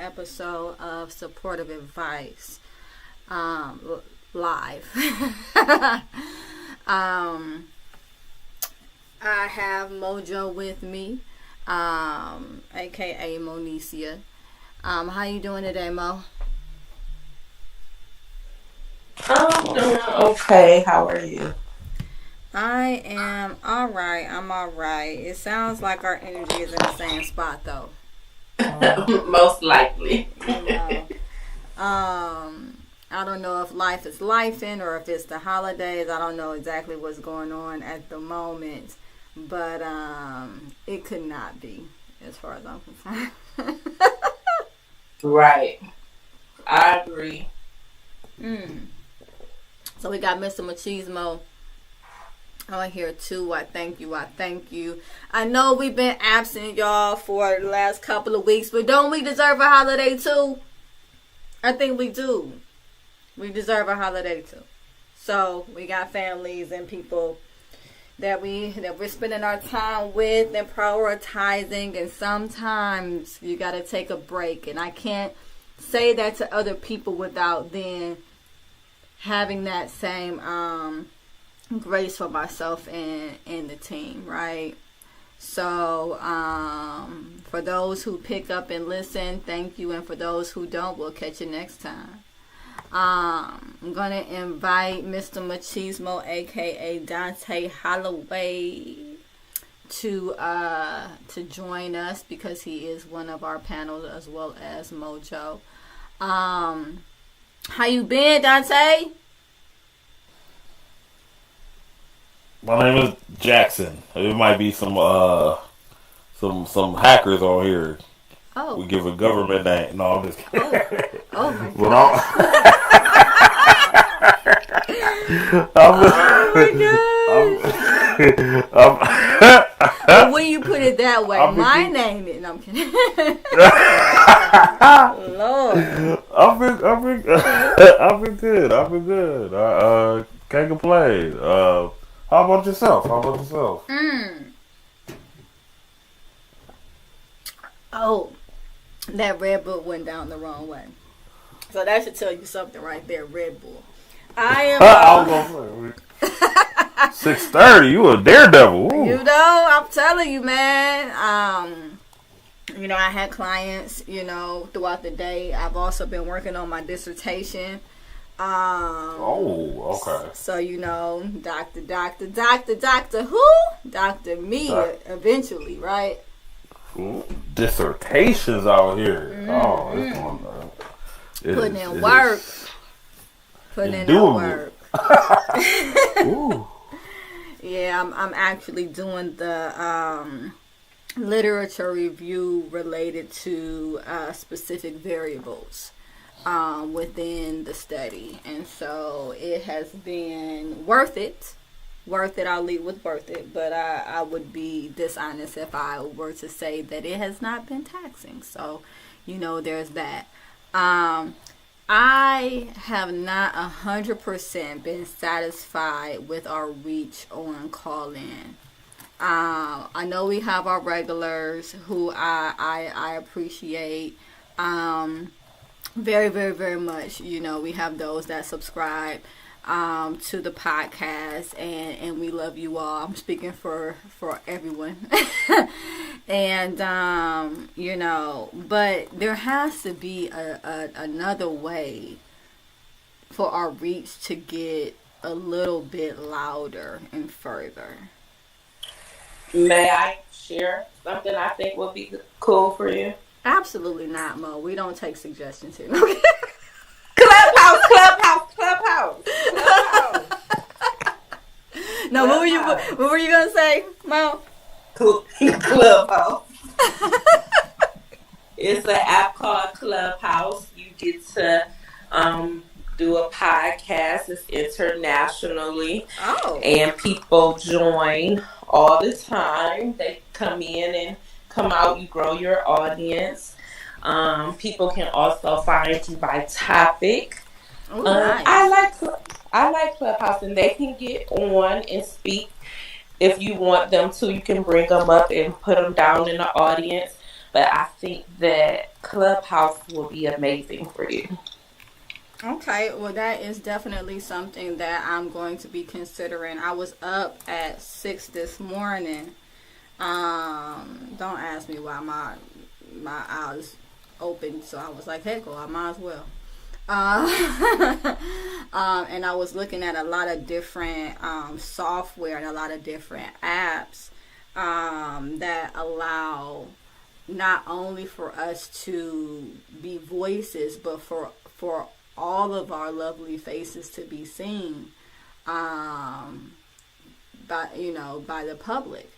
episode of Supportive Advice live. I have Mojo with me, aka Monicia. How you doing today, Mo? I'm doing okay. How are you? I am alright. I'm alright. It sounds like our energy is in the same spot, though. Most likely. You know, I don't know if life is lifing or if it's the holidays. I don't know exactly what's going on at the moment, but it could not be, as far as I'm concerned. Right. I agree. So we got Mr. Machismo on here too. I thank you. I know we've been absent, y'all, for the last couple of weeks, but don't we deserve a holiday too? I think we do. We deserve a holiday too. So we got families and people that we're spending our time with and prioritizing, and sometimes you got to take a break. And I can't say that to other people without then having that same grace for myself and the team, right? So for those who pick up and listen, thank you, and for those who don't, we'll catch you next time. I'm gonna invite Mr. Machismo, aka Dante Holloway, to join us because he is one of our panels, as well as Mojo. How you been, Dante? My name is Jackson. It might be some hackers on here. Oh. We give a government name. No, I'm just kidding. Oh my god. But when you put it that way, my name is. No, I'm kidding. Lord. I've been good. I can't complain. How about yourself? Oh, that Red Bull went down the wrong way. So that should tell you something right there, Red Bull. I am. I was gonna say 6:30. You a daredevil. Ooh. You know, I'm telling you, man. I had clients, throughout the day. I've also been working on my dissertation. Okay. So, Doctor who? Dr. Me, eventually, right? Dissertations out here. Putting in work. Ooh. Yeah, I'm actually doing the literature review related to specific variables within the study, and so it has been worth it. I'll leave with worth it, but I would be dishonest if I were to say that it has not been taxing. So, there's that. I have not 100% been satisfied with our reach on call-in. I know we have our regulars who I appreciate very, very, very much. We have those that subscribe to the podcast, and we love you all. I'm speaking for everyone. And but there has to be another way for our reach to get a little bit louder and further. May I share something I think would be cool for you? Absolutely not, Mo. We don't take suggestions here. Clubhouse. No, what were you gonna say, Mo? Clubhouse. It's an app called Clubhouse. You get to do a podcast. It's internationally. Oh. And people join all the time. They come in and come out. You grow your audience. People can also find you by topic. Oh, nice. I like Clubhouse, and they can get on and speak if you want them to. You can bring them up and put them down in the audience. But I think that Clubhouse will be amazing for you. Okay, well, that is definitely something that I'm going to be considering. I was up at 6 this morning. Don't ask me why my eyes open, so I was like, heck, well, I might as well. And I was looking at a lot of different software and a lot of different apps that allow not only for us to be voices, but for all of our lovely faces to be seen by the public.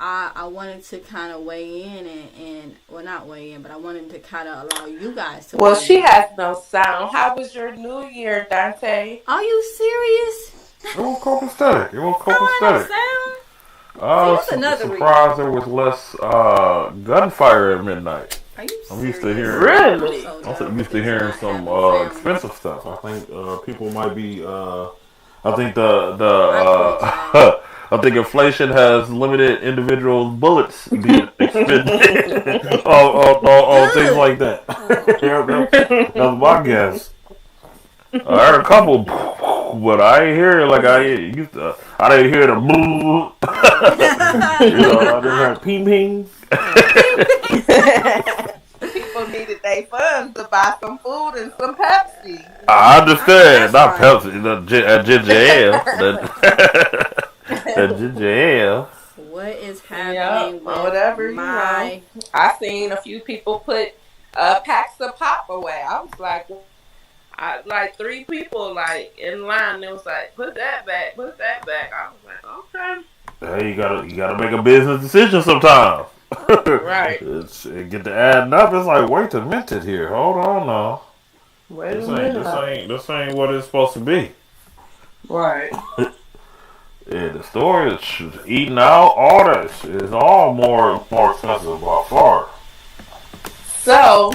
I wanted to kind of weigh in and well, not weigh in, but I wanted to kind of allow you guys to Well, weigh she in. has no sound. How was your New Year, Dante? Are you serious? It won't copacetic. It won't I don't copacetic. sound. I that's another surprised there was less gunfire at midnight. Are you I'm used to serious? hearing. Really? I'm used to hearing some expensive stuff. I think people might be. I think I think inflation has limited individual bullets being expended on things like that. That's my guess. I heard a couple, but I ain't hear it like I used to. I didn't hear the boo. I just heard ping ping. People needed their funds to buy some food and some Pepsi. I understand. Not right. Pepsi, the ginger ale. That ginger ale. What is happening with whatever my... I seen a few people put packs of pop away. I was like 3 people like in line. It was like, put that back. I was like, okay. Hey, you gotta make a business decision sometimes. Right. It get to adding up. It's like, wait a minute here. Hold on now. Wait a minute. This ain't what it's supposed to be. Right. Yeah, the store is eating out. All that is all more expensive by far. So,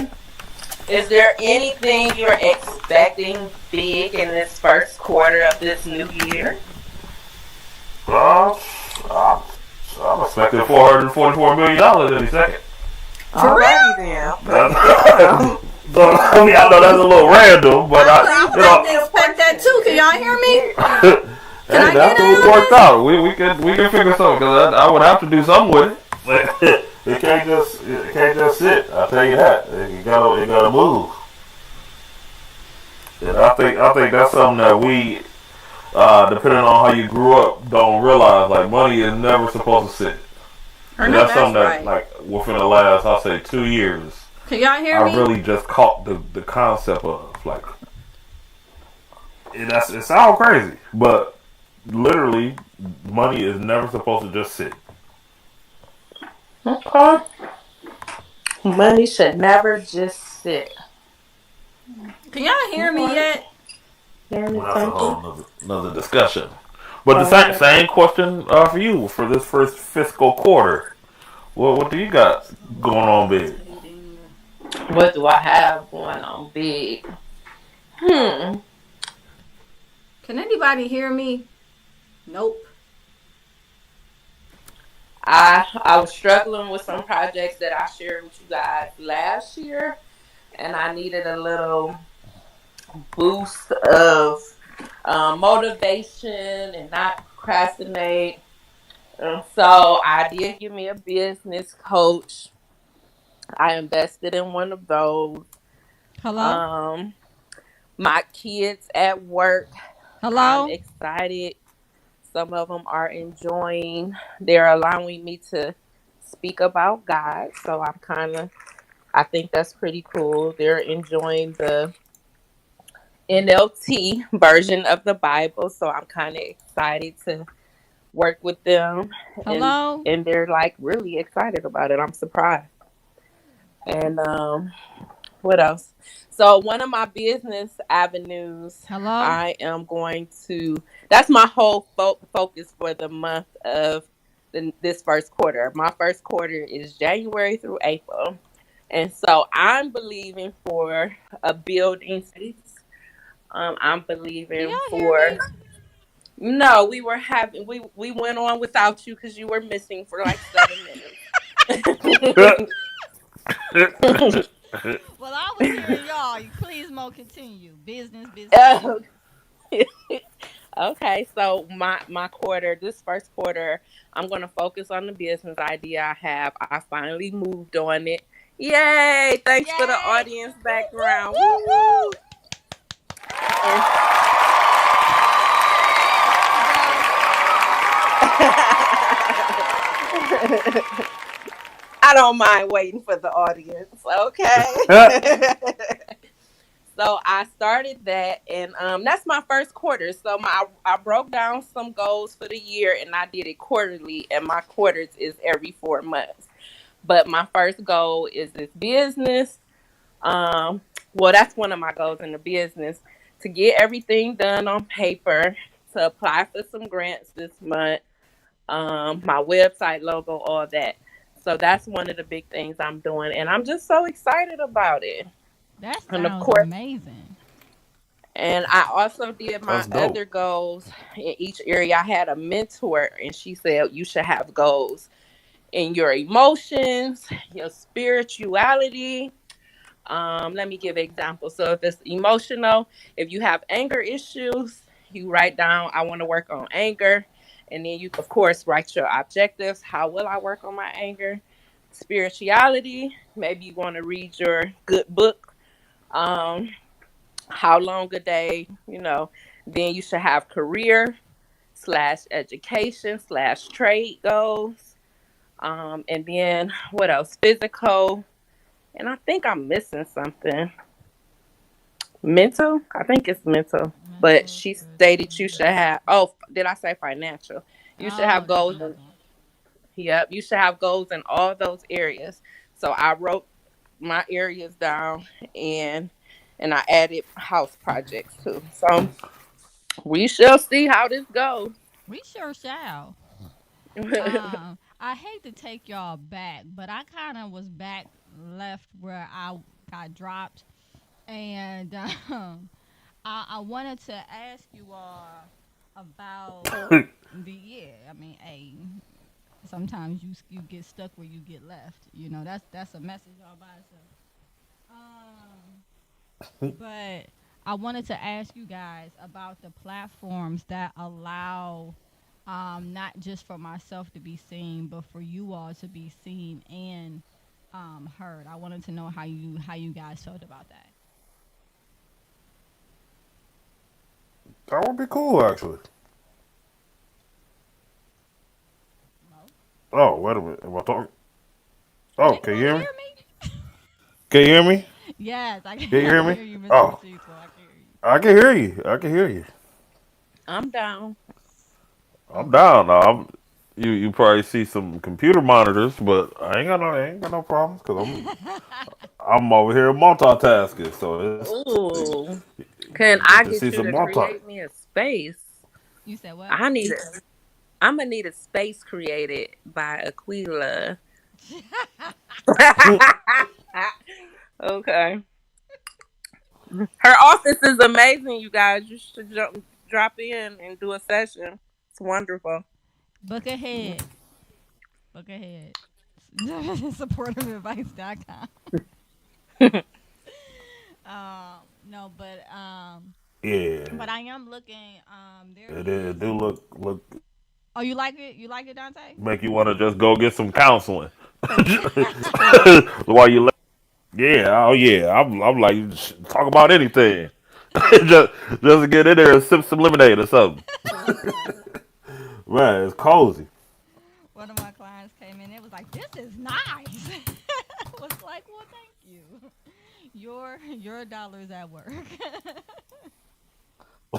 is there anything you're expecting big in this first quarter of this new year? I'm expecting $444 million any second. Alrighty then. I mean, I know that's a little random, but I didn't expect that too. Can y'all hear me? Hey, that's what we worked out. We can figure something, because I would have to do something with it. It can't just sit. I'll tell you that. It gotta move. And I think that's something that we, depending on how you grew up, don't realize. Like, money is never supposed to sit. And that's something that, like, within the last, I'll say, 2 years, can y'all hear me? I really just caught the concept of, like, it sounds crazy, but literally, money is never supposed to just sit. Okay. Money should never just sit. Can y'all hear me yet? Well, that's a whole another discussion. But the same question for you for this first fiscal quarter. What do you got going on big? What do I have going on big? Can anybody hear me? Nope. I was struggling with some projects that I shared with you guys last year, and I needed a little boost of motivation and not procrastinate. So I did give me a business coach. I invested in one of those. Hello? My kids at work. Hello? I'm excited. Some of them are enjoying. They're allowing me to speak about God. So I think that's pretty cool. They're enjoying the NLT version of the Bible. So I'm kind of excited to work with them. Hello? And they're like really excited about it. I'm surprised. And what else? So one of my business avenues, Hello? I am going to, that's my whole focus for the month of this first quarter. My first quarter is January through April. And so I'm believing for a building space. I'm believing for... No, we went on without you because you were missing for like 7 minutes. Well, I was hearing y'all. Please, Mo, continue. Business, business, business. Okay, so my quarter, this first quarter, I'm gonna focus on the business idea I have. I finally moved on it. Yay! Thanks for the Yay! audience Woo, woo, background. woo, Woo! woo. And I don't mind waiting for the audience. Okay. So I started that, and that's my first quarter. So I broke down some goals for the year, and I did it quarterly, and my quarters is every 4 months. But my first goal is this business. Um, well, that's one of my goals in the business, to get everything done on paper, to apply for some grants this month, my website logo, all that. So that's one of the big things I'm doing, and I'm just so excited about it. That And of sounds course, amazing. and I also did my That's other dope. goals in each area. I had a mentor, and she said you should have goals in your emotions, your spirituality. Let me give an example. So if it's emotional, if you have anger issues, you write down, I want to work on anger. And then you, of course, write your objectives. How will I work on my anger? Spirituality, maybe you want to read your good book. Um, how long a day, Then you should have career slash education slash trade goals. And then what else? Physical. And I think I'm missing something. Mental? I think it's mental. But Mental, she stated you spiritual. should have, oh, did I say financial? You should Oh, have that's goals. another one. Yep, you should have goals in all those areas. So I wrote my areas down, and I added house projects too. So we shall see how this goes. We sure shall. I hate to take y'all back, but I kind of was back left where I got dropped, and I wanted to ask you all about the I mean, hey, sometimes you get stuck where you get left. You know, that's a message all by itself. But I wanted to ask you guys about the platforms that allow not just for myself to be seen, but for you all to be seen and heard. I wanted to know how you guys felt about that. That would be cool, actually. Mo? Oh, wait a minute. Am I talking? Can Oh, you can you not hear me? hear me? Can you hear me? Yes, I Can you can, I hear can me? hear you, Mr. Oh, Deceitful. I can hear you. I can hear you. I can hear you. I'm down. I'm Okay. down now. You probably see some computer monitors, but I ain't got no problems because I'm over here multitasking. So it's Ooh. you Can get I to see get you some to multi. create me a space? You said what? I need it. I'm gonna need a space created by Aquila. Okay. Her office is amazing, you guys. You should drop in and do a session. It's wonderful. Book ahead. Book ahead. Supportiveadvice.com. No, but Yeah, I am looking. There it is. do look Oh, you like it? You like it, Dante? make you want to just go get some counseling while you. Yeah, oh yeah. I'm like talk about anything. just to get in there and sip some lemonade or something. Man, it's cozy. One of my clients came in. It was like, "This is nice." I was like, "Well, thank you. Your dollar's at work."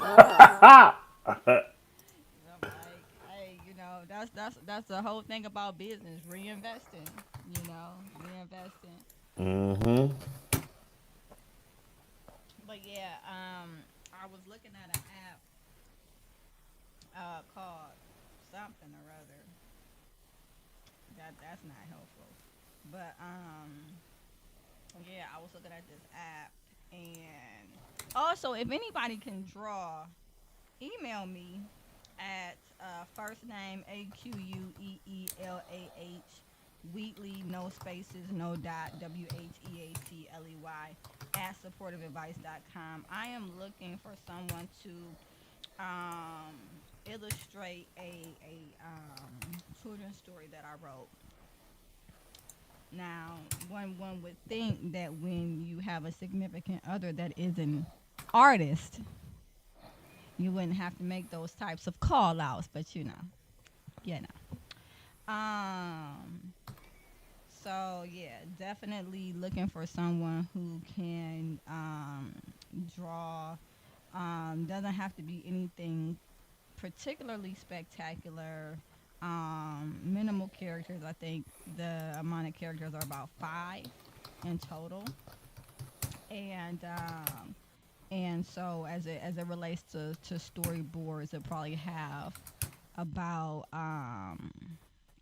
I'm like, hey, that's the whole thing about business, reinvesting. Reinvesting. hmm But yeah, I was looking at an app called something or other. That's not helpful. But yeah, I was looking at this app, and also if anybody can draw, email me at first name AQUEELAH Wheatley, no spaces, no dot, WHEATLEY, at supportiveadvice.com. I am looking for someone to illustrate a children's story that I wrote. Now, one would think that when you have a significant other that is an artist, you wouldn't have to make those types of call outs, but you know. So yeah, definitely looking for someone who can draw. Doesn't have to be anything particularly spectacular. Minimal characters. I think the amount of characters are about five in total, and so as it relates to storyboards, it probably have about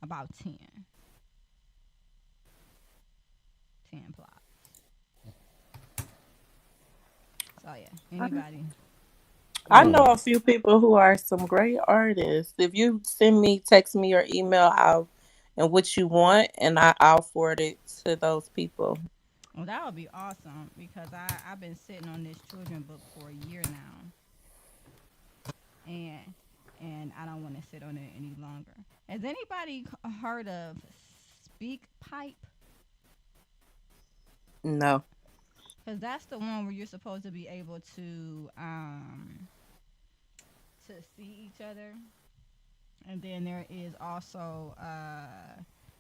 about 10 plots. So yeah, anybody. I Hmm. know a few people who are some great artists. If you text me your email out and what you want, and I'll forward it to those people. Well, that would be awesome because I've been sitting on this children book for a year now, and I don't want to sit on it any longer. Has anybody heard of Speak Pipe? No. Because that's the one where you're supposed to be able to see each other, and then there is also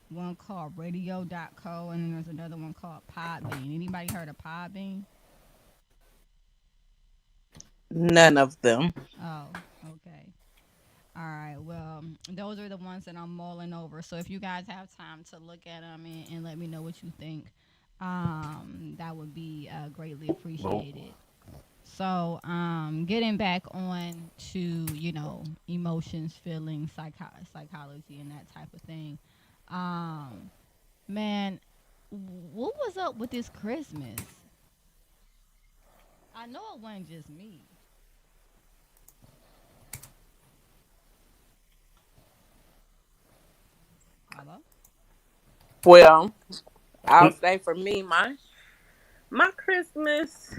one called Radio.co, and then there's another one called Podbean. Anybody heard of Podbean? None of them. Oh, okay. All right. Well, those are the ones that I'm mulling over. So if you guys have time to look at them and let me know what you think, that would be greatly Nope. appreciated. So, getting back on to emotions, feelings, psychology, and that type of thing. Um, man, what was up with this Christmas? I know it wasn't just me. Hello. Well, I'll say for me, my Christmas,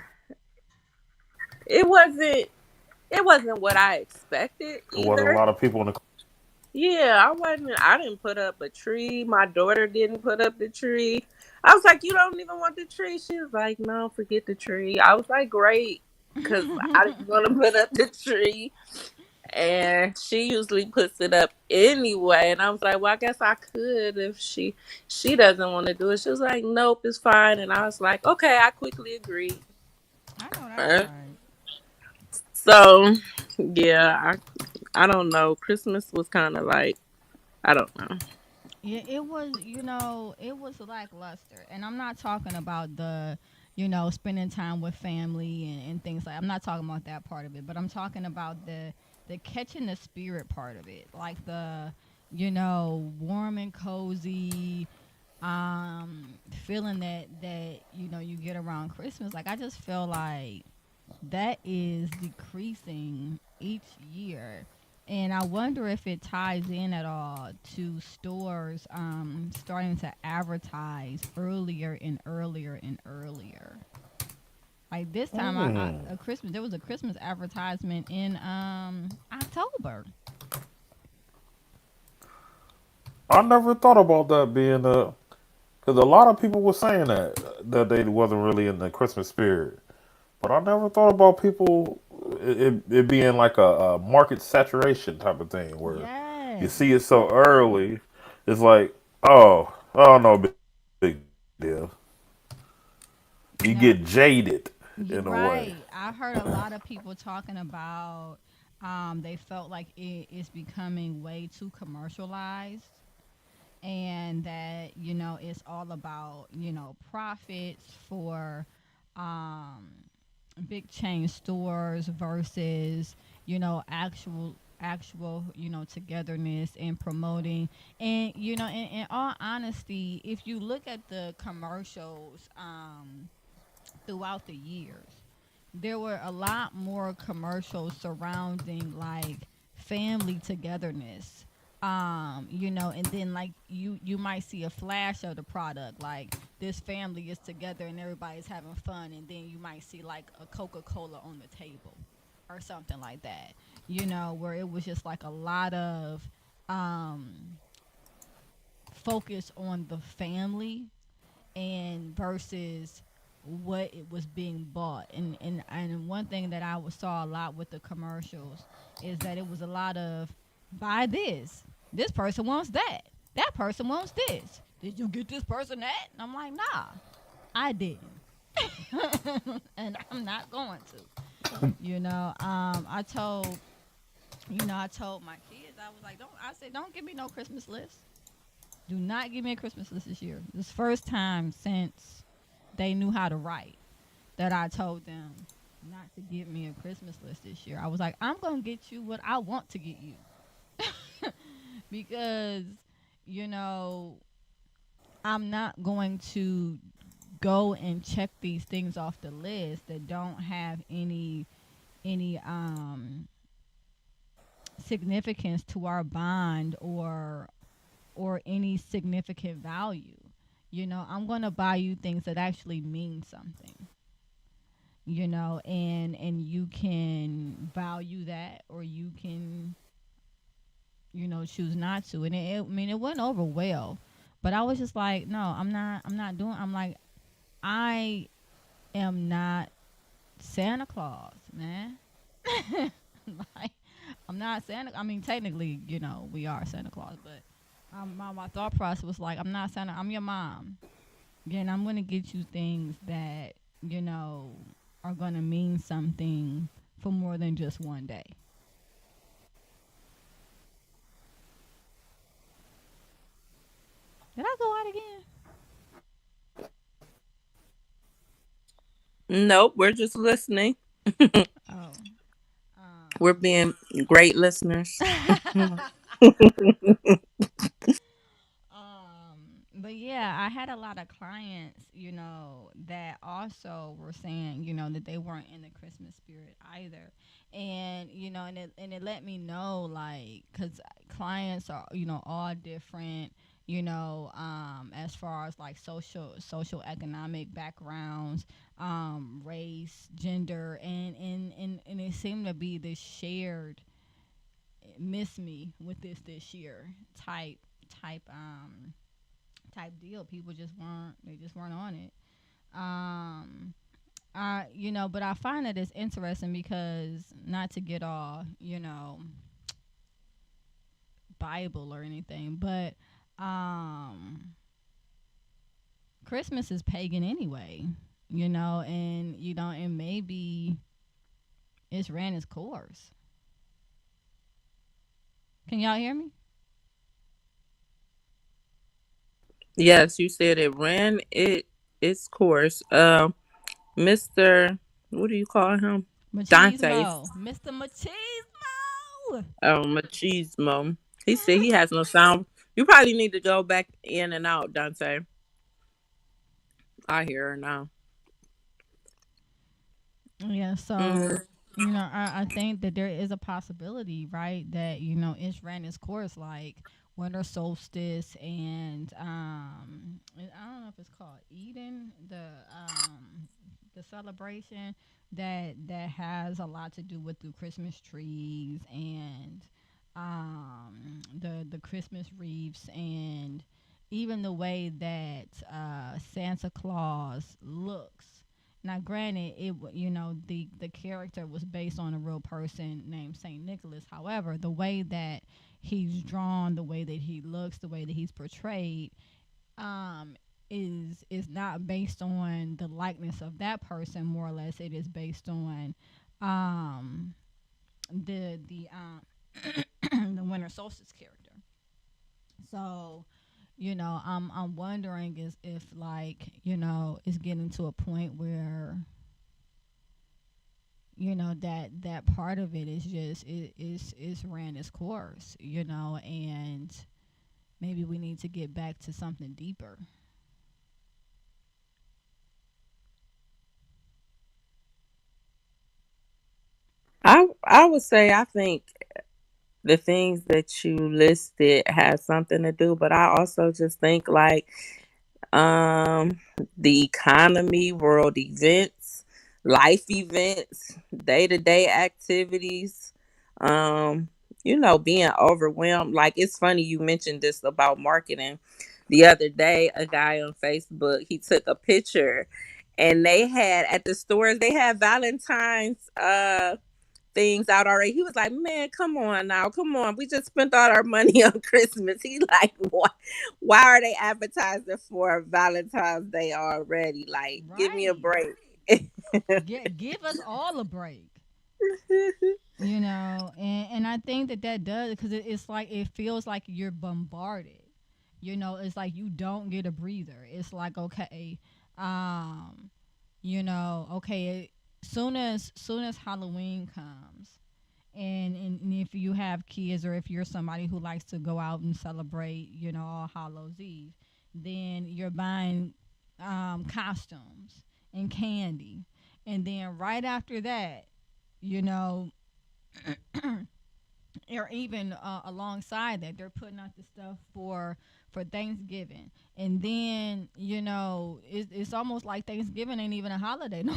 it wasn't it wasn't what I expected There wasn't a either. lot of people in the. Yeah, I didn't put up a tree. My daughter didn't put up the tree. I was like, "You don't even want the tree?" She was like, "No, forget the tree." I was like, "Great," because I didn't want to put up the tree, and she usually puts it up anyway. And I was like, "Well, I guess I could if she doesn't want to do it." She was like, "Nope, it's fine." And I was like, "Okay," I quickly agreed. I know that's Uh, right. So yeah, I don't know. Christmas was kind of like, I don't know. Yeah, it was, it was lackluster. And I'm not talking about the, spending time with family and things like I'm not talking about that part of it, but I'm talking about the catching the spirit part of it. Like the, warm and cozy, feeling that, you get around Christmas. Like I just feel like that is decreasing each year. And I wonder if it ties in at all to stores starting to advertise earlier and earlier and earlier. Like this time, Hmm. a Christmas there was a Christmas advertisement in October. I never thought about that being because a lot of people were saying that they wasn't really in the Christmas spirit. But I never thought about people it being like a market saturation type of thing where you Yes. see it so early, it's like, oh no, big deal. You Now, get jaded you're in a way. right. I heard a lot of people talking about they felt like it is becoming way too commercialized, and that it's all about profits for um big chain stores versus actual togetherness and promoting. And in all honesty, if you look at the commercials throughout the years, there were a lot more commercials surrounding like family togetherness, And then like you might see a flash of the product, like this family is together and everybody's having fun, and then you might see like a Coca-Cola on the table or something like that, where it was just like a lot of um focus on the family and versus what it was being bought. And one thing that I saw a lot with the commercials is that it was a lot of buy this person wants that person wants this, did you get this person that, and I'm like, nah, I didn't. And I'm not going to. I told my kids, I was like, don't give me no Christmas list. Do not give me a Christmas list this year. This first time since they knew how to write that I told them not to give me a Christmas list this year. I was like, I'm going to get you what I want to get you. Because, you know, I'm not going to go and check these things off the list that don't have any significance to our bond or any significant value. I'm going to buy you things that actually mean something. And you can value that, or you can choose not to. And I mean, it went over well, but I was just like, no, I'm not doing. I'm like, I am not Santa Claus, man. Like, I'm not Santa. I mean, technically, we are Santa Claus, but my thought process was like, I'm not Santa. I'm your mom. Again, I'm gonna get you things that you know are gonna mean something for more than just one day. Did I go out again? Nope, we're just listening. Oh, We're being great listeners. but yeah, I had a lot of clients, that also were saying, that they weren't in the Christmas spirit either, and and it let me know, like, because clients are, all different, as far as like social economic backgrounds, race, gender, and it seemed to be this shared miss me with this year type type deal. People just weren't on it. Um, but I find that it's interesting because, not to get all, Bible or anything, but um, Christmas is pagan anyway, and maybe it's ran its course. Can y'all hear me? Yes, you said it ran its course. Mr. What do you call him? Dante. Machismo, Mr. Machismo. Machismo. He said he has no sound. You probably need to go back in and out, Dante. I hear her now. Yeah, Hmm. so I think that there is a possibility, right, that it's ran its course, like winter solstice, and I don't know if it's called Eden, the celebration that has a lot to do with the Christmas trees and the Christmas wreaths, and even the way that Santa Claus looks. Now, granted, the character was based on a real person named Saint Nicholas. However, the way that he's drawn, the way that he looks, the way that he's portrayed, um, is not based on the likeness of that person. More or less, it is based on um, the the winter solstice character. So, I'm wondering is if, like, it's getting to a point where that part of it is just is ran its course, and maybe we need to get back to something deeper. I would say I think the things that you listed have something to do, but I also just think like um the economy, world events, life events, day-to-day activities, um being overwhelmed. Like, it's funny you mentioned this about marketing. The other day, a guy on Facebook, he took a picture, and they had, at the stores, they had Valentine's things out already. He was like, "Man, come on now, come on. We just spent all our money on Christmas." He like, why are they advertising for Valentine's Day already? Like, give me a Right. break. Give us all a break. And I think that does, because it's like it feels like you're bombarded. It's like you don't get a breather. It's like, okay, um okay, soon as Halloween comes, and if you have kids, or if you're somebody who likes to go out and celebrate, All Hallows Eve, then you're buying costumes and candy, and then right after that, you know or even alongside that, they're putting out the stuff for Thanksgiving, and then it's almost like Thanksgiving ain't even a holiday no,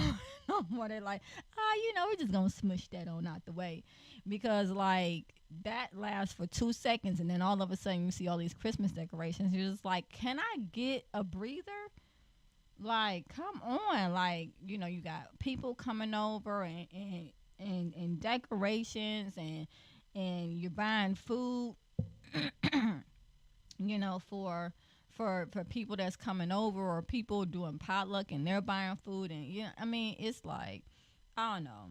no more. They're like, we're just gonna smush that on out the way, because like that lasts for 2 seconds, and then all of a sudden you see all these Christmas decorations. You're just like, can I get a breather? Like, come on, like you got people coming over, and decorations, and you're buying food, for people that's coming over, or people doing potluck and they're buying food, and I mean, it's like, I don't know.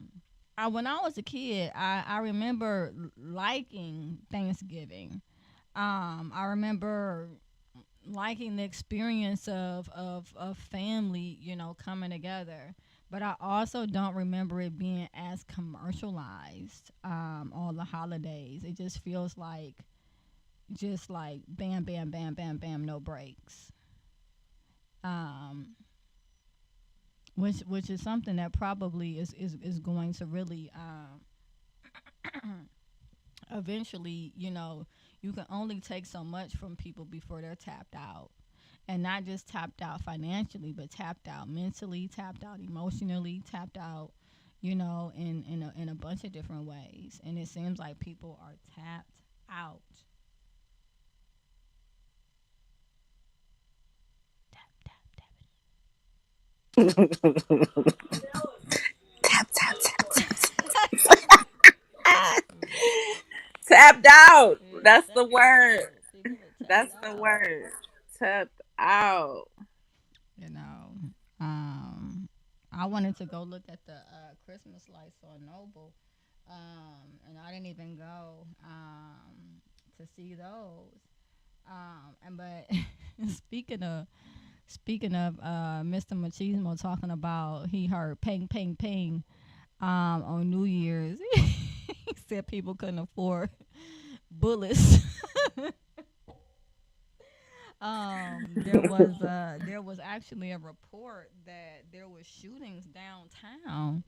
When I was a kid, I remember liking Thanksgiving. I remember liking the experience of family, coming together. But I also don't remember it being as commercialized, all the holidays. It just like bam, bam, bam, bam, bam, no breaks. Um, which is something that probably is going to really, eventually, you can only take so much from people before they're tapped out. And not just tapped out financially, but tapped out mentally, tapped out emotionally, tapped out, in a bunch of different ways. And it seems like people are tapped out. Tap, tap, tap. Tap, tap, tap, tap. Tapped out. Yeah, That's the tapped word. out. People are tapped That's the out. word. Tapped out. You know, um, I wanted to go look at the Christmas lights on Noble, and I didn't even go to see those. And but speaking of Mr. Machismo talking about he heard ping ping ping on New Year's, he said people couldn't afford bullets. There was actually a report that there was shootings downtown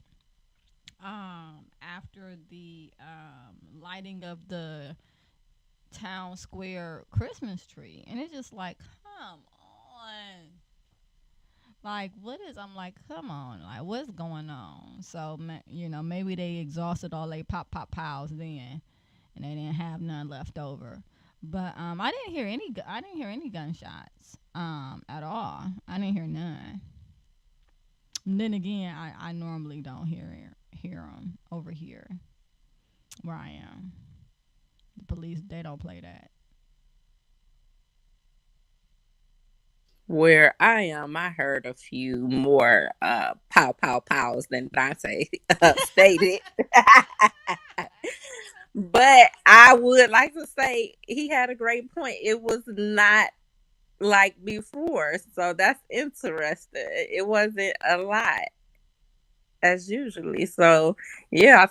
after the lighting of the town square Christmas tree, and it's just like, come on. Like, what is? I'm like, come on, like, what's going on? So, maybe they exhausted all they pop piles then, and they didn't have none left over. But I didn't hear any. I didn't hear any gunshots at all. I didn't hear none. And then again, I normally don't hear them over here where I am. The police, they don't play that. Where I am, I heard a few more pow pow pows than Dante stated. But I would like to say he had a great point. It was not like before, so that's interesting. It wasn't a lot as usually. So yeah,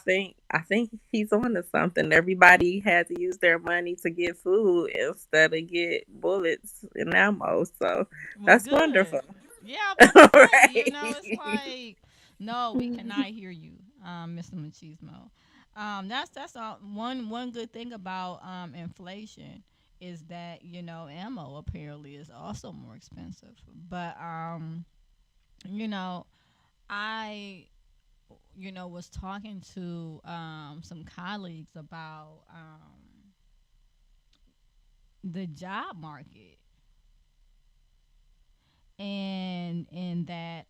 I think he's on to something. Everybody had to use their money to get food instead of get bullets and ammo. So Well, that's wonderful. good. Yeah, I'm about to say, Right. it's like, no, we cannot hear you, Mr. Machismo. That's one good thing about inflation is that ammo apparently is also more expensive. But you know I was talking to some colleagues about the job market and that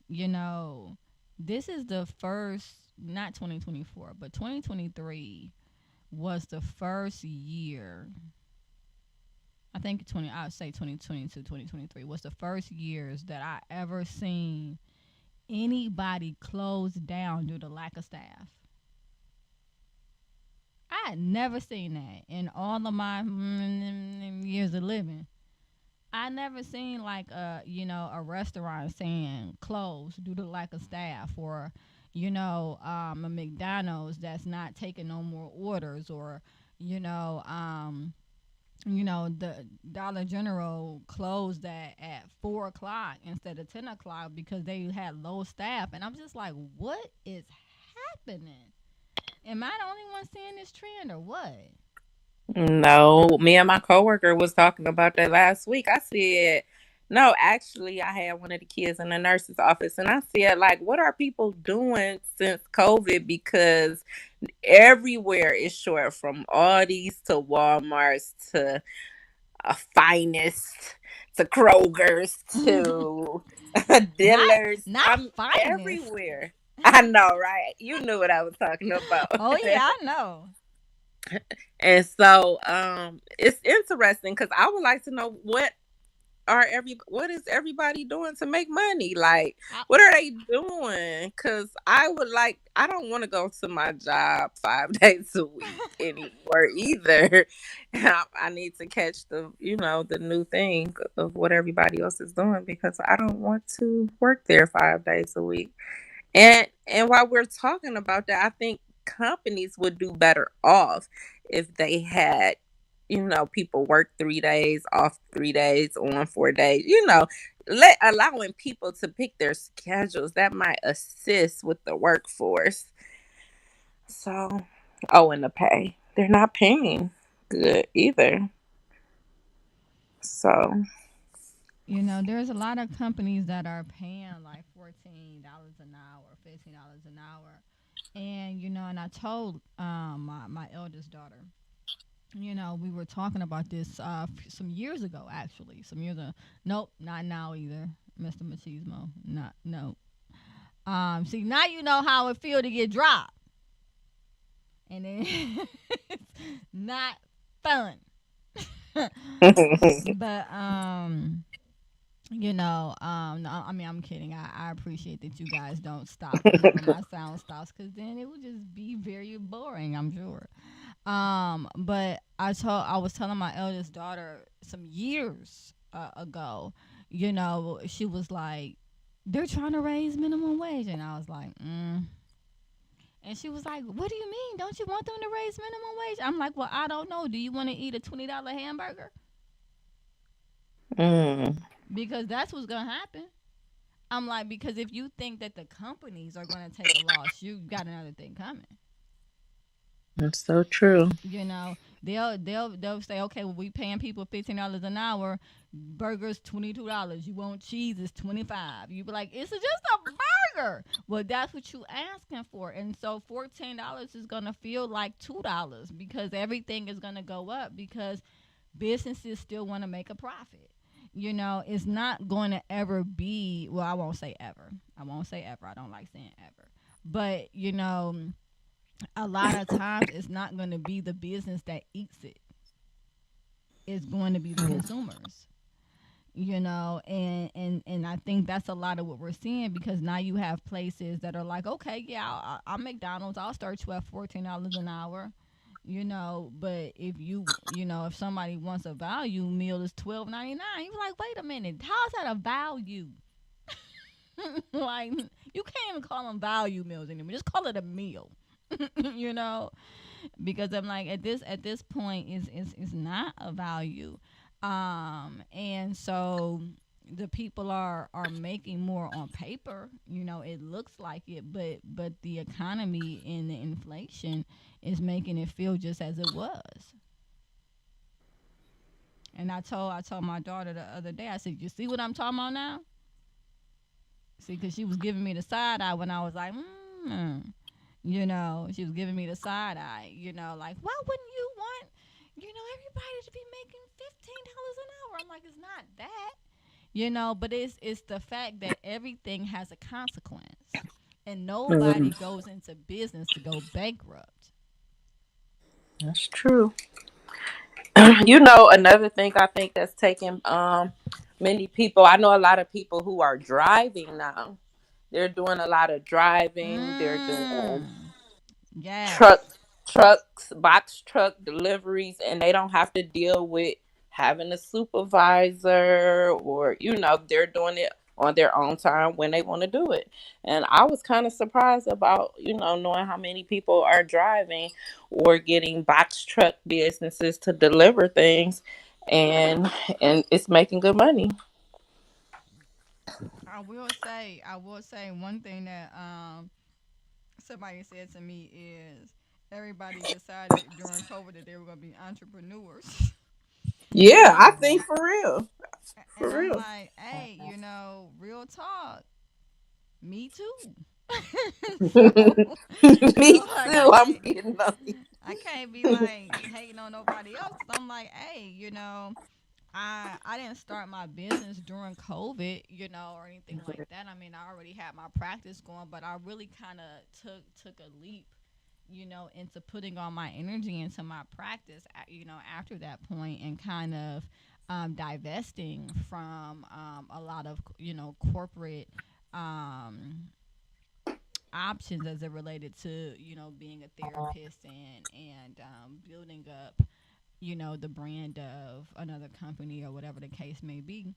you know this is the first, not 2024 but 2023 was the first year. I would say 2022 2023 was the first years that I ever seen anybody close down due to lack of staff. I had never seen that in all of my years of living. I never seen like a restaurant saying closed due to lack of staff, or a McDonald's that's not taking no more orders, or you know the Dollar General closed at 4 o'clock instead of 10 o'clock because they had low staff, and I'm just like, what is happening? Am I the only one seeing this trend or what? No, me and my coworker was talking about that last week. I said, no, actually, I had one of the kids in the nurse's office, and I said, like, what are people doing since COVID? Because everywhere is short, from Aldi's to Walmart's to Finest to Kroger's to not Dillard's. not I'm finest. everywhere. I know, right? You knew what I was talking about. Oh yeah, I know. And so it's interesting because I would like to know what is everybody doing to make money? Like, I, what are they doing? Because I don't want to go to my job 5 days a week anymore either. I need to catch the new thing of what everybody else is doing, because I don't want to work there 5 days a week. And while we're talking about that, I think companies would do better off if they had, people work 3 days, off 3 days, on 4 days, allowing people to pick their schedules. That might assist with the workforce. So, oh, and the pay. They're not paying good either. So, there's a lot of companies that are paying like $14 an hour, $15 an hour, and and I told my eldest daughter, we were talking about this some years ago, actually. Some years ago. Nope, not now either, Mr. Machismo. Not no. See, now you know how it feel to get dropped, and then it's not fun. But no, I mean, I'm kidding. I appreciate that you guys don't stop whenever my sound stops, because then it would just be very boring, I'm sure. But I was telling my eldest daughter some years ago, she was like, they're trying to raise minimum wage, and I was like, And she was like, what do you mean? Don't you want them to raise minimum wage? I'm like, well, I don't know. Do you want to eat a $20 hamburger? mm, Because that's what's gonna happen. I'm like, because if you think that the companies are gonna take a loss, you got another thing coming. that's so true. You know, they'll say, okay, well, we paying people $15 an hour, burgers $22. You want cheese, it's 25. You be like, it's just a burger. Well, that's what you asking for, and so $14 is gonna feel like $2 because everything is gonna go up because businesses still want to make a profit. It's not going to ever be, well, I won't say ever. I won't say ever. I don't like saying ever. But, a lot of times it's not going to be the business that eats it. It's going to be the consumers. And I think that's a lot of what we're seeing, because now you have places that are like, okay, yeah, I'll McDonald's, I'll start you at $14 an hour. But if somebody wants a value meal, is $12.99. You're like, wait a minute, how's that a value? Like, you can't even call them value meals anymore. Just call it a meal. you know, because I'm like, at this point is not a value. And so the people are making more on paper. You know, it looks like it, but the economy and the inflation is making it feel just as it was. And I told my daughter the other day. I said, "You see what I'm talking about now? See, because she was giving me the side eye when I was like, you know, she was giving me the side eye. You know, like, why wouldn't you want, everybody to be making $15 an hour? I'm like, it's not that, but it's the fact that everything has a consequence, and nobody Mhm. goes into business to go bankrupt. That's true. Another thing I think that's taking many people. I know a lot of people who are driving now. They're doing a lot of driving. They're doing Mm. truck Yes. trucks, box truck deliveries, and they don't have to deal with having a supervisor, or they're doing it on their own time when they want to do it. And I was kind of surprised about, knowing how many people are driving or getting box truck businesses to deliver things, and it's making good money. I will say one thing that somebody said to me is everybody decided during COVID that they were going to be entrepreneurs. Yeah, and I think for real. and For I'm real. like, hey, real talk, me too. so Me like too. I'm getting on I can't be like hating on nobody else. 'Cause I'm like, hey, I didn't start my business during COVID, or anything like that. I mean, I already had my practice going, but I really kind of took a leap, into putting all my energy into my practice, after that point, and kind of divesting from a lot of, corporate um, options as it related to, being a therapist and building up, the brand of another company or whatever the case may be.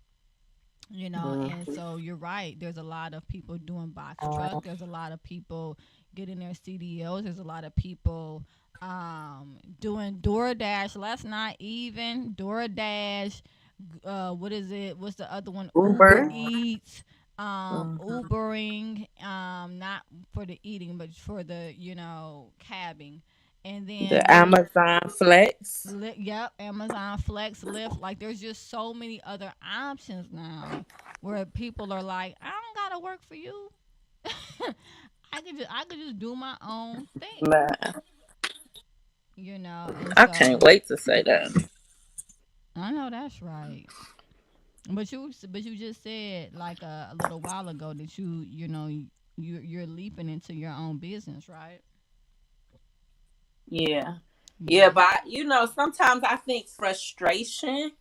And Mhm. so you're right. There's a lot of people doing box truck. There's a lot of people getting their CDOs. There's a lot of people doing DoorDash. Let's not even DoorDash. What is it? What's the other one? Uber Uber. Eats. Mhm. Ubering. Not for the eating, but for the cabbing. And then The there's Amazon Flex. Yep, Amazon Flex, Lyft. Like, there's just so many other options now where people are like, I don't gotta work for you. I could just do my own thing, Man, and I can't so wait to say that. I know that's right. But you just said like a little while ago that you're leaping into your own business, right? Yeah. Yeah, Yeah. but sometimes I think frustration.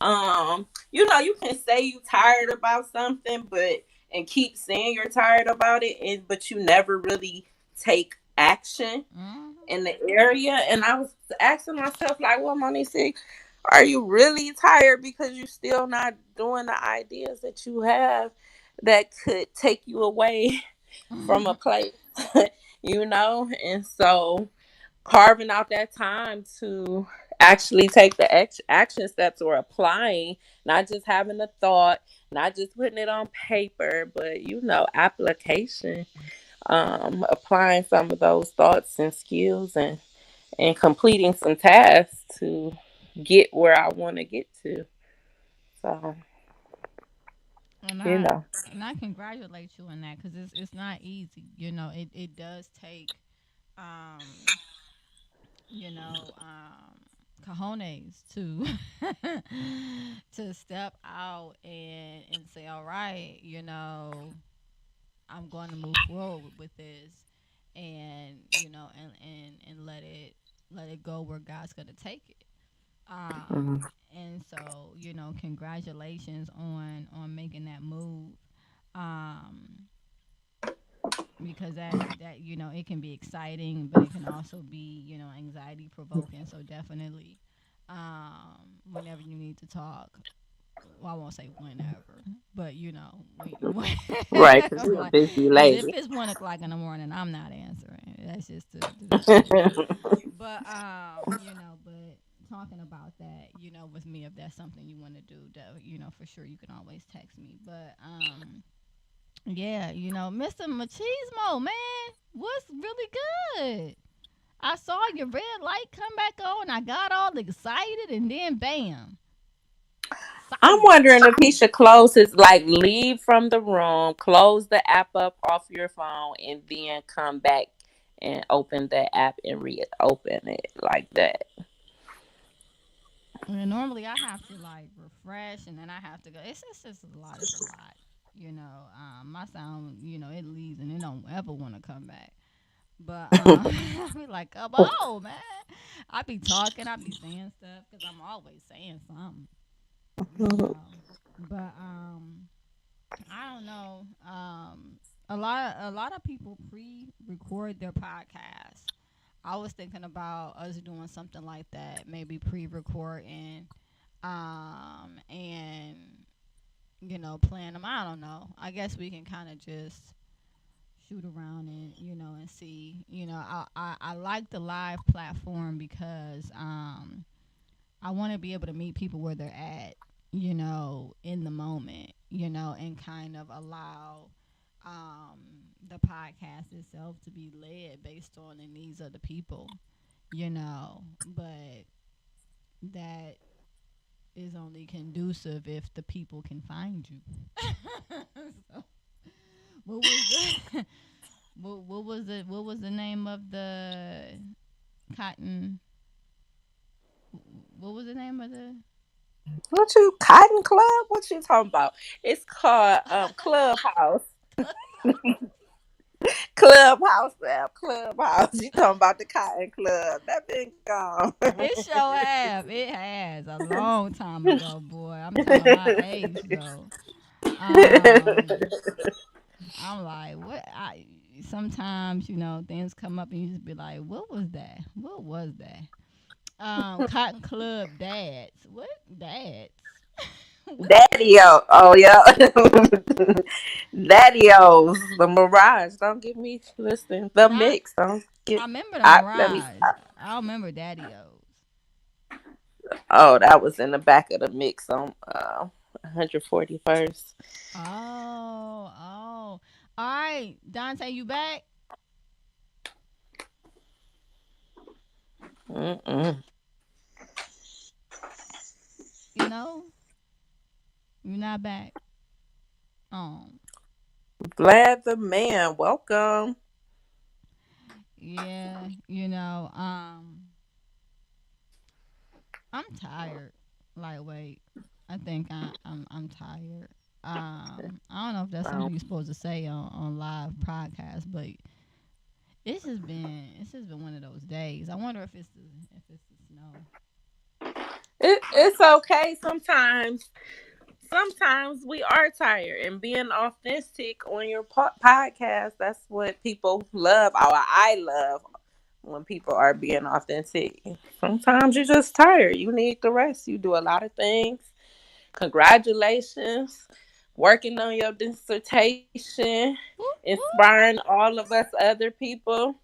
You can say you tired about something, but and keep saying you're tired about it, but you never really take action Hmm. in the area. And I was asking myself, like, well, Monique, are you really tired because you still not doing the ideas that you have that could take you away from a place, And so carving out that time to actually take the action steps or applying, not just having a thought, not just putting it on paper, but application, applying some of those thoughts and skills, and completing some tasks to get where I want to get to. So, And you I know. and I congratulate you on that because it's not easy. It does take um cojones to to step out and say, all right, I'm going to move forward with this, and and let it go where God's going to take it. Mhm. And so congratulations on making that move. Um, because that it can be exciting, but it can also be anxiety provoking. So definitely, whenever you need to talk, well, I won't say whenever, but when, Right, because you're a like, busy because if lady. it's 1 o'clock in the morning, I'm not answering. That's just the truth. But but talking about that, with me, if that's something you want to do, that, for sure you can always text me. But yeah, Mr. Machismo, man, what's really good? I saw your red light come back on. I got all excited, and then bam, I'm silent. wondering if he should close his, like, leave from the room, close the app up off your phone, and then come back and open the app and reopen it like that. And normally I have to like refresh, and then I have to go. It's just a lot. It's a lot. My sound, it leaves and it don't ever want to come back. But I be like, come on, man. I be talking, I be saying stuff because I'm always saying something, you know. But I don't know. A lot of people pre-record their podcasts. I was thinking about us doing something like that, maybe pre-recording, and playing them. I don't know. I guess we can kind of just shoot around and and see. I like the live platform because I want to be able to meet people where they're at, in the moment, and kind of allow um, the podcast itself to be led based on the needs of the people, but that is only conducive if the people can find you. So, what was the, what was the name of the cotton? What was the name of the? What you Cotton Club? What you talking about? It's called Clubhouse. Clubhouse app. Clubhouse. You talking about the Cotton Club? That been gone. It sure have. It has a long time ago, boy. I'm telling my age though. Um, I'm like, what? I sometimes things come up and you just be like, what was that? What was that? Cotton Club dads. What dads? What? Daddy O. Oh yeah. Daddy O's. The Mirage. Don't get me listening. The Not. mix. Don't I get remember the let me Mirage. stop. I remember Daddy O's. Oh, that was in the back of the mix on 141st. Oh, oh. All right, Dante, you back? Mm-mm. You know, you're not back. Oh, Vlad the man. Welcome. yeah. I'm tired. Like, wait, I think I'm tired. I don't know if that's Um, something you're supposed to say on live podcast, but it's just been one of those days. I wonder if it's the snow. it's okay sometimes. Sometimes we are tired, and being authentic on your podcast, that's what people love. Or I love when people are being authentic. Sometimes you're just tired. You need the rest. You do a lot of things. Congratulations. Working on your dissertation, Whoop, whoop. inspiring all of us other people.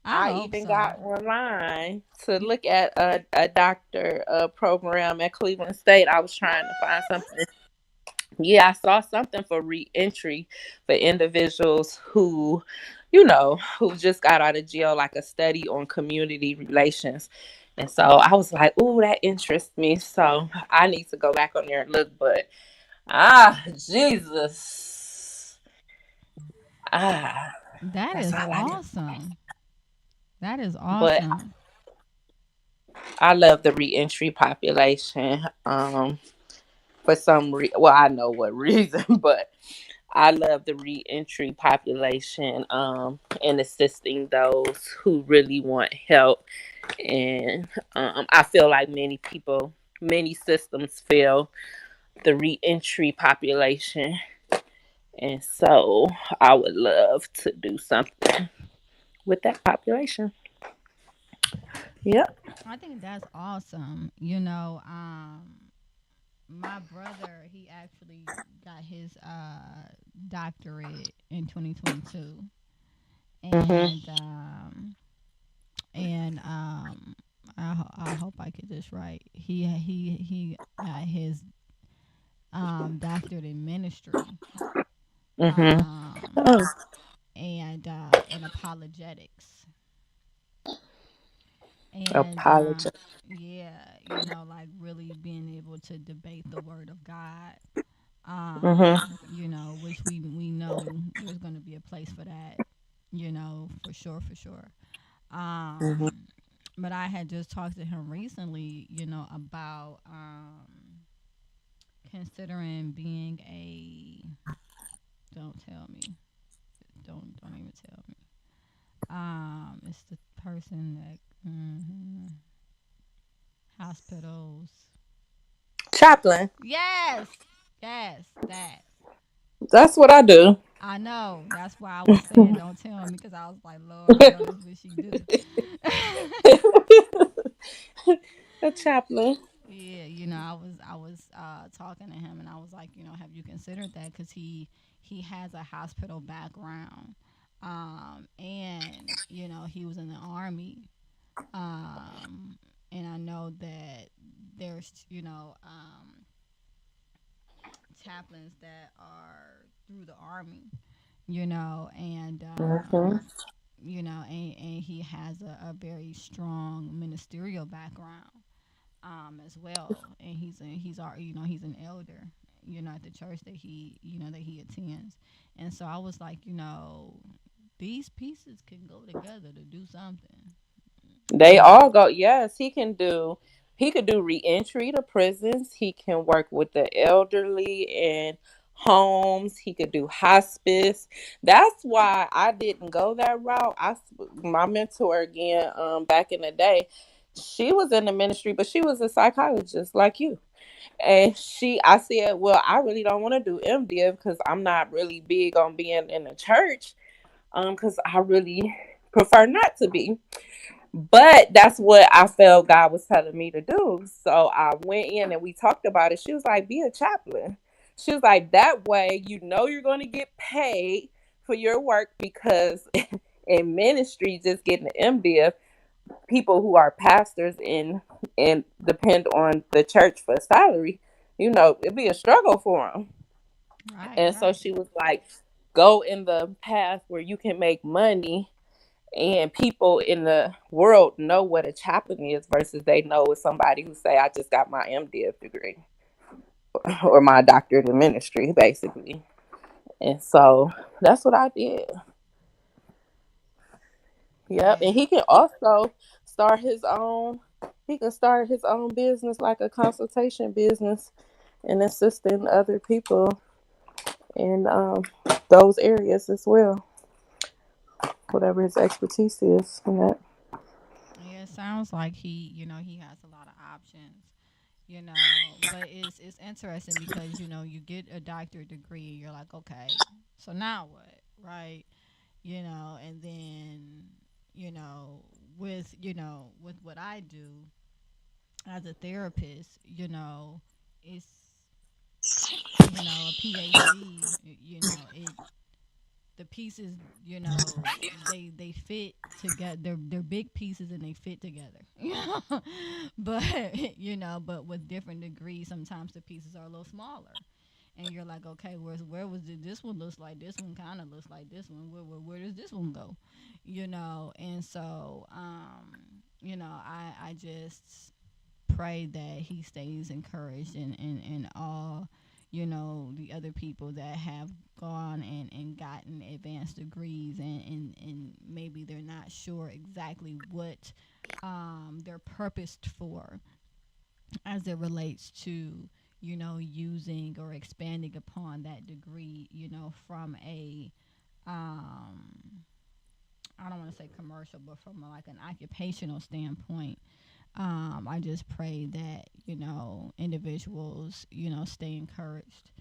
I I hope even so. got online to look at a doctor program at Cleveland State. I was trying to find What? something. Yeah, I saw something for reentry for individuals who just got out of jail, like a study on community relations. And so I was like, "Ooh, that interests me." So I need to go back on there and look. But Jesus, ah, That that's is all I can. awesome. That is But awesome. I love the reentry population. For well, I know what reason, but I love the reentry population, and assisting those who really want help. And I feel like many systems fail the reentry population. And so I would love to do something with that population. Yep. I think that's awesome. My brother, he actually got his doctorate in 2022, Hmm. and I hope I get this right. He got his doctorate in ministry, Mhm. um Oh, and in apologetics. And apologize. yeah, like really being able to debate the word of God. Mhm. Which we know there's going to be a place for that, for sure, for sure. Mhm. Um, but I had just talked to him recently, about considering being a. Don't tell me. Don't even tell me. It's the person that hospitals. Chaplain. Yes, yes, that. That's what I do. I know. That's why I was saying don't tell me because I was like, Lord, I know this what she do. A chaplain. Yeah, I was talking to him and I was like, have you considered that? Because he has a hospital background, and he was in the army, um, and I know that there's chaplains that are through the army, and Mhm. and he has a very strong ministerial background, as well, and he's an elder, at the church that he attends, and so I was like, these pieces can go together to do something, They all go. Yes, he can do. He could do reentry to prisons. He can work with the elderly in homes. He could do hospice. That's why I didn't go that route. My mentor again, back in the day, she was in the ministry, but she was a psychologist like you. And I said, well, I really don't want to do MDiv because I'm not really big on being in the church. Because I really prefer not to be. But that's what I felt God was telling me to do. So I went in and we talked about it. She was like, be a chaplain. She was like, that way you know you're going to get paid for your work because in ministry, just getting the MDiv, people who are pastors and depend on the church for salary, it'd be a struggle for them. right, And so right. she was like, go in the path where you can make money and people in the world know what a chaplain is versus they know it's somebody who say I just got my MDiv degree or my doctorate in ministry basically. And so that's what I did. Yep. And Yeah, he can also start his own he can start his own business like a consultation business and assisting other people in those areas as well, whatever his expertise is in that. yeah. It sounds like he has a lot of options, but it's interesting because you get a doctorate degree and you're like, okay, so now what, right? And then you know with what I do as a therapist, it's a PhD. It the pieces, they fit together. They're big pieces and they fit together. But but with different degrees, sometimes the pieces are a little smaller. And you're like, okay, where was it? This one looks like this one, kind of looks like this one. Where does this one go? And so I just pray that he stays encouraged and all the other people that have gone and gotten advanced degrees and maybe they're not sure exactly what they're purposed for as it relates to using or expanding upon that degree from a um I don't want to say commercial, but from like an occupational standpoint. I just pray that individuals stay encouraged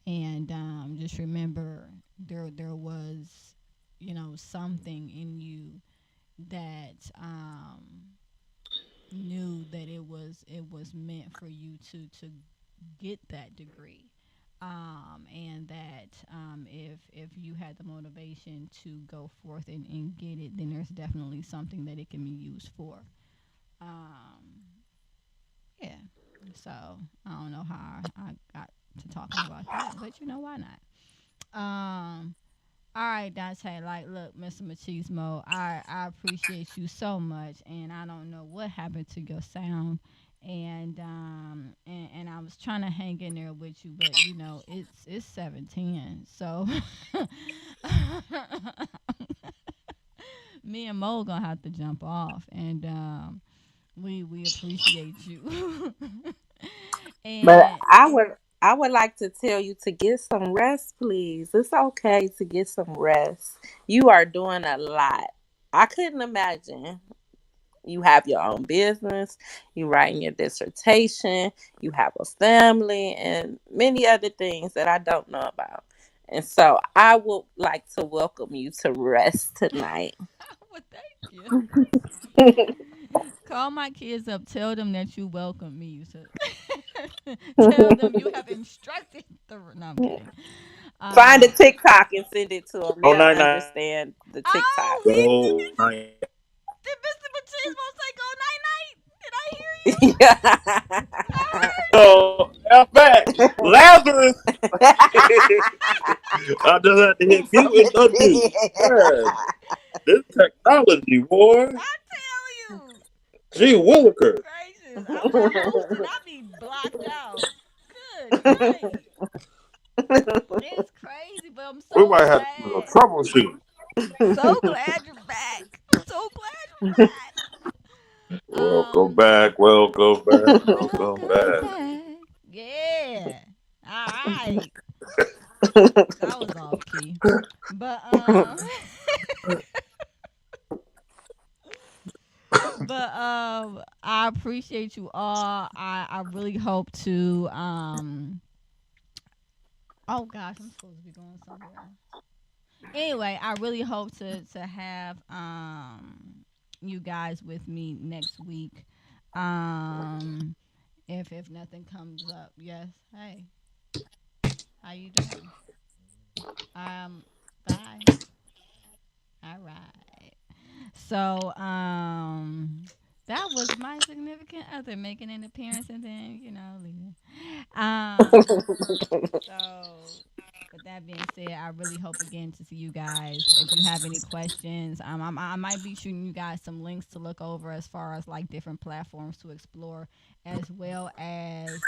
and just remember there was something in you that knew that it was meant for you to get that degree, and that if you had the motivation to go forth and get it, then there's definitely something that it can be used for. Um, yeah. So I don't know how I got to talking about that, but why not? All right, Dante. Like, look, Mr. Machismo, I appreciate you so much, and I don't know what happened to your sound, and I was trying to hang in there with you, but it's 7:10, so me and Mo gonna have to jump off, and we appreciate you. But And I would like to tell you to get some rest, please. It's okay to get some rest. You are doing a lot. I couldn't imagine. You have your own business, you writing your dissertation, you have a family, and many other things that I don't know about. And so I would like to welcome you to rest tonight. well, thank you. Call my kids up. Tell them that you welcome me. Tell them you have instructed the. No, I'm kidding. Find a Um. TikTok and send it to them. Oh, They'll night night. understand the TikTok. Oh, he Go night. did Mr. Machismo say go night night? Did I hear you? Yeah. I heard Oh, you. I'm back. Lazarus. I just had to hit mute and unmute. Man, this technology, boy. I tell you. Gee Williker. Gracious. I'm a host and I be blocked out. Good night. It's crazy, but I'm We so might have to glad. troubleshoot. So glad you're back. So glad you're back. Welcome Um, back. Welcome back. Welcome welcome back. back. Yeah. All right. That was off key. But I appreciate you all. I really hope to oh gosh, I'm supposed to be going somewhere. Anyway, I really hope to have you guys with me next week. Um if nothing comes up. Yes. Hey, how you doing? Um bye. All right. So, that was my significant other making an appearance and then, leaving. So with that being said, I really hope again to see you guys. If you have any questions, I might be shooting you guys some links to look over as far as like different platforms to explore, as well as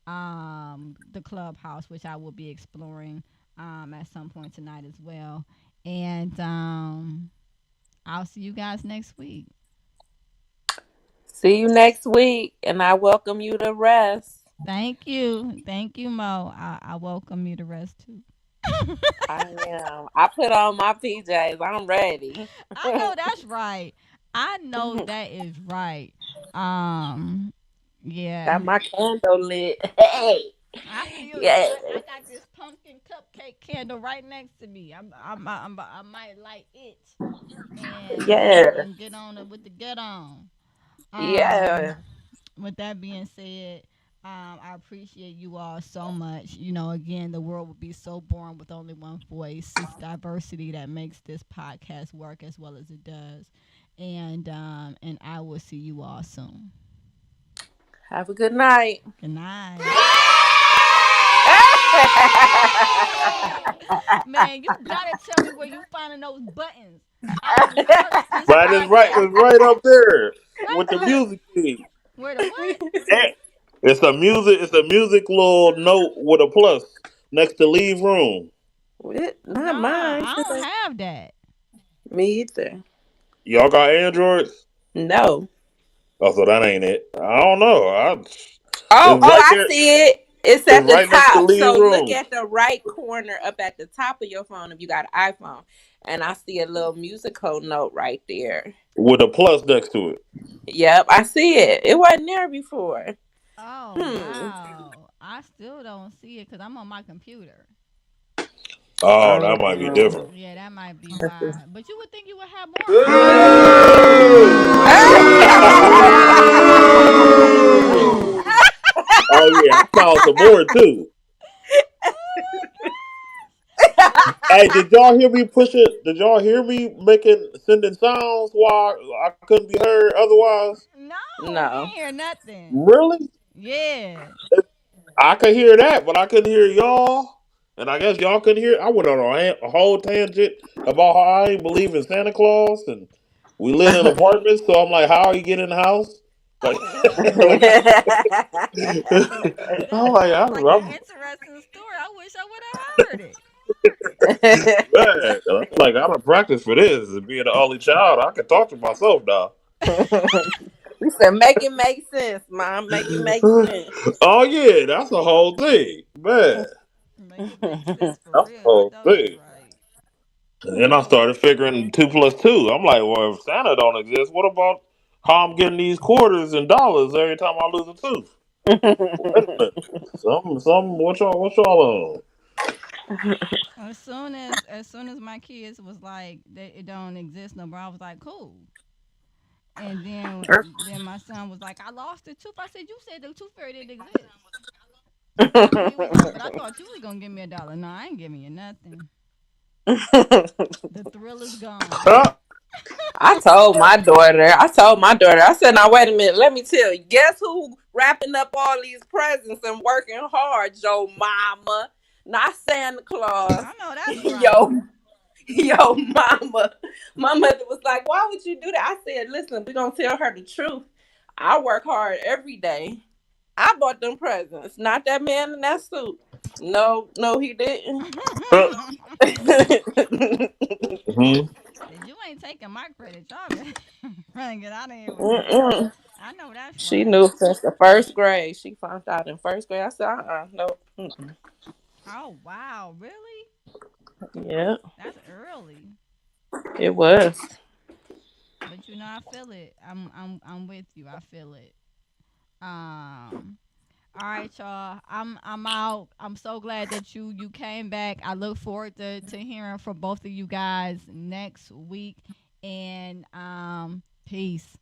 the clubhouse, which I will be exploring at some point tonight as well. And I'll see you guys next week. See you next week, and I welcome you to rest. Thank you, Mo. I welcome you to rest too. I am. I put on my PJs. I'm ready. I know that's right. I know that is right. Um, yeah. Got my candle lit. Hey, I feel you. yeah, I got this pumpkin cupcake candle right next to me. I might light it yeah, and get on it with the get on. Um, yeah. with that being said, I appreciate you all so much. Again, the world would be so boring with only one voice. It's diversity that makes this podcast work as well as it does. And I will see you all soon. Have a good night. Good night. Man, you gotta tell me where you finding those buttons. I will search this Right is right. podcast. It's right up there Right with the there. music key. Where the what? Eh, It's a music. It's a music little note with a plus next to leave room. Not Nah, mine. I don't have that. Me either. Y'all got Androids? No. Oh, so that ain't it. I don't know. Oh, It's right I there. see it. It's at It's the right next to top. leave So look room at the right corner up at the top of your phone if you got an iPhone. And I see a little musical note right there. with a plus next to it. Yep, I see it. It wasn't there before. Oh Hmm. wow. I still don't see it because I'm on my computer. Oh, that might be Oh. different. Yeah, that might be why. But you would think you would have more options. Oh yeah, I found some more too. Oh my Hey, did y'all hear me pushing? Did y'all hear me sending sounds while I couldn't be heard otherwise? No, we No. ain't hear nothing. Really? Yeah. I could hear that, but I couldn't hear y'all. And I guess y'all couldn't hear. I went on a whole tangent about how I ain't believe in Santa Claus and we live in apartments. So I'm like, how he get in the house? Like, like That I'm like, sounds like an I'm interesting story. I wish I would have heard it. bad. I'm like, I don't practice for this. As being the only child, I can talk to myself now. We said, make it make sense, Mom. Make it make sense. Oh yeah, that's the whole thing, man. Make it make sense for That's the real. I whole know that's thing. right. And then I started figuring 2 plus 2. I'm like, well, if Santa don't exist, what about how I'm getting these quarters and dollars every time I lose a tooth? Wait a minute. Some, what y'all on? As soon as my kids was like that it don't exist no more, I was like, cool. And then my son was like, I lost the tooth. I said, you said the tooth fairy didn't exist. He was like, but I thought you was gonna give me $1. No, I ain't giving you nothing. The thrill is gone. I said, now wait a minute, let me tell you. Guess who wrapping up all these presents and working hard, Joe Mama? Not Santa Claus. I know that's right. Yo, yo, mama. My mother was like, why would you do that? I said, listen, we're gonna tell her the truth. I work hard every day. I bought them presents, not that man in that suit. No, no, he didn't. Mhm. Said you ain't taking my credit. Y'all better trying to get out of here with that. Mm-mm. I know that's She right. knew since the first grade. She found out in first grade. I said, no. Mm-mm. Oh wow, really? Yeah, That's early. it was. But I feel it. I'm with you. I feel it. Um all right, y'all. I'm out. I'm so glad that you came back. I look forward to hearing from both of you guys next week. And peace.